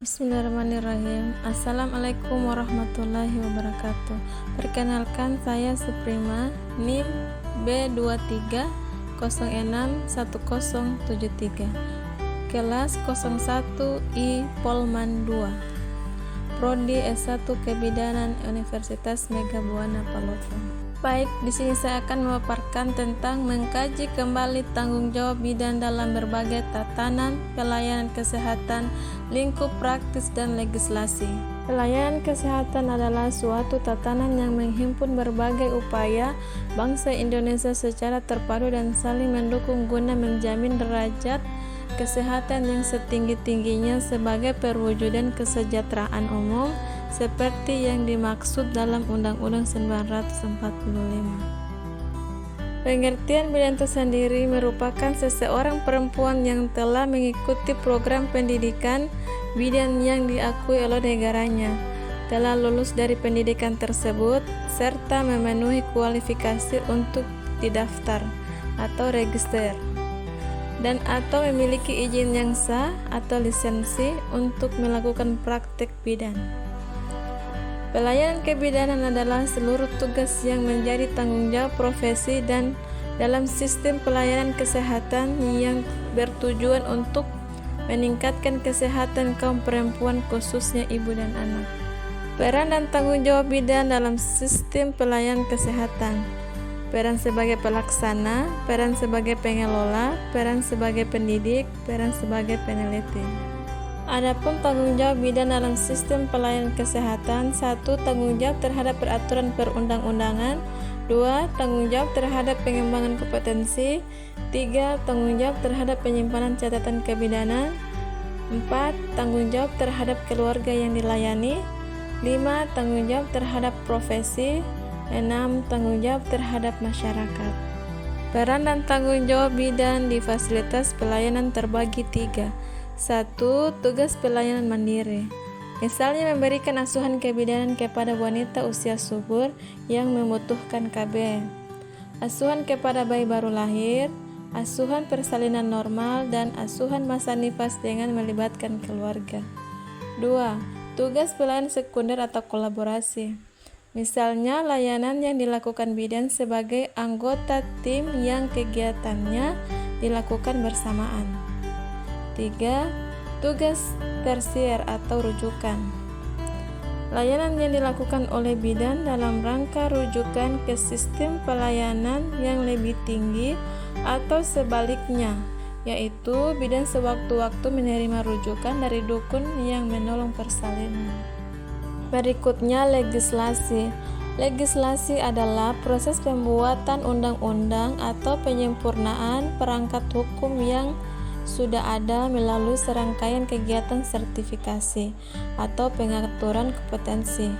Bismillahirrahmanirrahim. Assalamualaikum warahmatullahi wabarakatuh. Perkenalkan, saya Suprima, NIM B23061073, kelas 01I Polman 2, Prodi S1 Kebidanan Universitas Mega Buana Palopo. Baik, di sini saya akan memaparkan tentang mengkaji kembali tanggung jawab bidan dalam berbagai tatanan pelayanan kesehatan, lingkup praktis dan legislasi. Pelayanan kesehatan adalah suatu tatanan yang menghimpun berbagai upaya bangsa Indonesia secara terpadu dan saling mendukung guna menjamin derajat kesehatan yang setinggi-tingginya sebagai perwujudan kesejahteraan umum seperti yang dimaksud dalam Undang-Undang 945. Pengertian bidan itu sendiri merupakan seseorang perempuan yang telah mengikuti program pendidikan bidan yang diakui oleh negaranya, telah lulus dari pendidikan tersebut, serta memenuhi kualifikasi untuk didaftar atau register, dan atau memiliki izin yang sah atau lisensi untuk melakukan praktik bidan. Pelayanan kebidanan adalah seluruh tugas yang menjadi tanggung jawab profesi dan dalam sistem pelayanan kesehatan yang bertujuan untuk meningkatkan kesehatan kaum perempuan, khususnya ibu dan anak. Peran dan tanggung jawab bidan dalam sistem pelayanan kesehatan: peran sebagai pelaksana, peran sebagai pengelola, peran sebagai pendidik, peran sebagai peneliti. Adapun tanggung jawab bidan dalam sistem pelayanan kesehatan: 1. Tanggung jawab terhadap peraturan perundang-undangan. 2. Tanggung jawab terhadap pengembangan kompetensi. 3. Tanggung jawab terhadap penyimpanan catatan kebidanan. 4. Tanggung jawab terhadap keluarga yang dilayani. 5. Tanggung jawab terhadap profesi. 6. Tanggung jawab terhadap masyarakat. Peran dan tanggung jawab bidan di fasilitas pelayanan terbagi 3. 1. Tugas pelayanan mandiri, misalnya memberikan asuhan kebidanan kepada wanita usia subur yang membutuhkan KB, asuhan kepada bayi baru lahir, asuhan persalinan normal, dan asuhan masa nifas dengan melibatkan keluarga. 2. Tugas pelayanan sekunder atau kolaborasi, misalnya layanan yang dilakukan bidan sebagai anggota tim yang kegiatannya dilakukan bersamaan. 3. Tugas tersier atau rujukan, layanan yang dilakukan oleh bidan dalam rangka rujukan ke sistem pelayanan yang lebih tinggi atau sebaliknya, yaitu bidan sewaktu-waktu menerima rujukan dari dukun yang menolong persalinan. Berikutnya, legislasi. Legislasi adalah proses pembuatan undang-undang atau penyempurnaan perangkat hukum yang sudah ada melalui serangkaian kegiatan sertifikasi atau pengaturan kompetensi,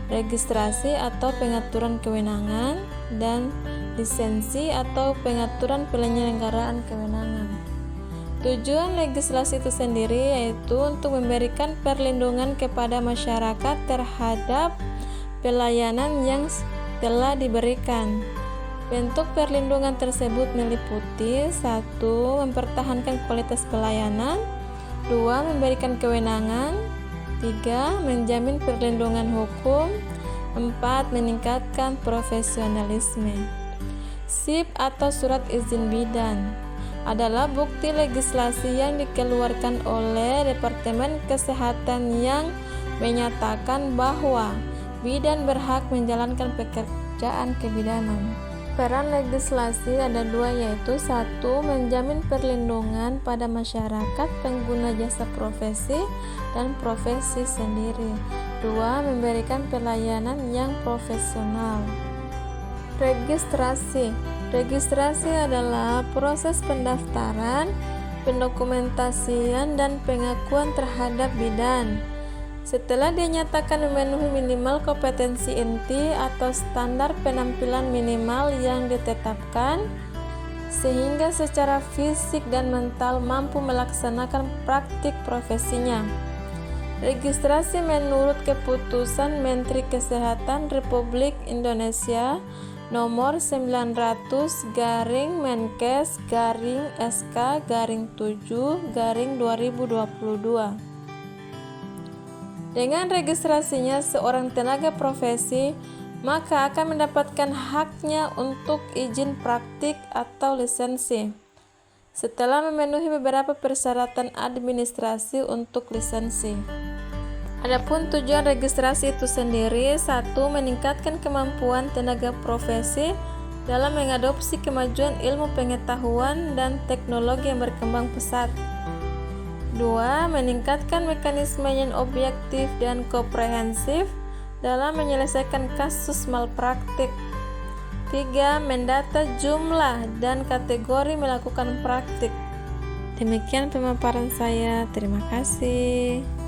registrasi atau pengaturan kewenangan, dan lisensi atau pengaturan penyelenggaraan kewenangan. Tujuan legislasi itu sendiri yaitu untuk memberikan perlindungan kepada masyarakat terhadap pelayanan yang telah diberikan. Bentuk perlindungan tersebut meliputi: 1. Mempertahankan kualitas pelayanan. 2. Memberikan kewenangan. 3. Menjamin perlindungan hukum. 4. Meningkatkan profesionalisme. SIP atau Surat Izin Bidan adalah bukti legislasi yang dikeluarkan oleh Departemen Kesehatan yang menyatakan bahwa bidan berhak menjalankan pekerjaan kebidanan. Peran legislasi ada 2, yaitu 1. Menjamin perlindungan pada masyarakat pengguna jasa profesi dan profesi sendiri. 2. Memberikan pelayanan yang profesional. Registrasi. Registrasi adalah proses pendaftaran, pendokumentasian, dan pengakuan terhadap bidan setelah dinyatakan memenuhi minimal kompetensi inti atau standar penampilan minimal yang ditetapkan, sehingga secara fisik dan mental mampu melaksanakan praktik profesinya. Registrasi menurut Keputusan Menteri Kesehatan Republik Indonesia Nomor 900/Menkes/SK/7/2022. Dengan registrasinya seorang tenaga profesi, maka akan mendapatkan haknya untuk izin praktik atau lisensi setelah memenuhi beberapa persyaratan administrasi untuk lisensi. Adapun tujuan registrasi itu sendiri, 1. Meningkatkan kemampuan tenaga profesi dalam mengadopsi kemajuan ilmu pengetahuan dan teknologi yang berkembang pesat. 2. Meningkatkan mekanisme yang objektif dan komprehensif dalam menyelesaikan kasus malpraktik. 3. Mendata jumlah dan kategori melakukan praktik. Demikian pemaparan saya. Terima kasih.